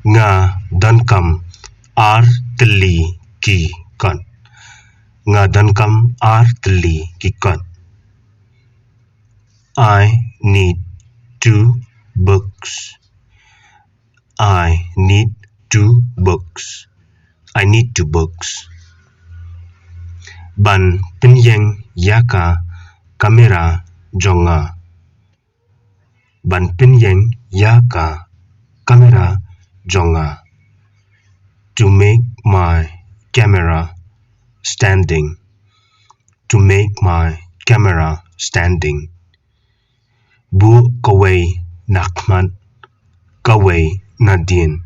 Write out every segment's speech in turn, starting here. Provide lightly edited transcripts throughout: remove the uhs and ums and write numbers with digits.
Nga donkam ar tli ki kon. Nga donkam ar tli ki kon. I need 2 books. I need 2 books. I need 2 books. Ban pinyeng yaka kamera jonga. Ban pinyeng yaka kamera jonga. To make my camera standing. To make my camera standing. Bu kaway nakman kaway nadien.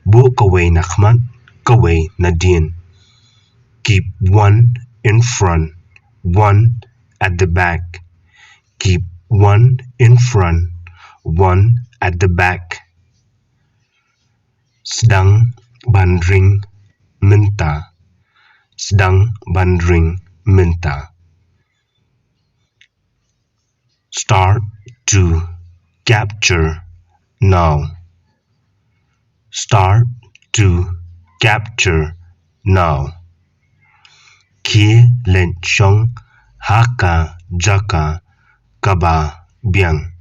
Bu kaway nakman kaway nadien. Keep one in front, one at the back. Keep one in front, one at the back. Sedang bandring minta. Sedang bandring minta. Start to capture now. Start to capture now. Kia len chong haka jaka kaba biang.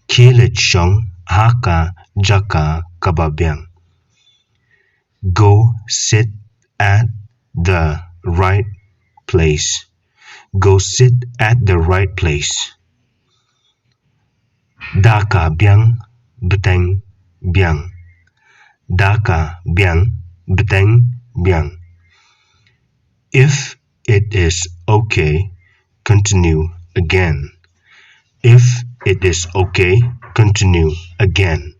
Kia len chong haka jaka kaba biang. Go sit at the right place. Go sit at the right place. Daka biang beteng biang. Daka biang beteng biang. If it is okay, continue again. If it is okay, continue again.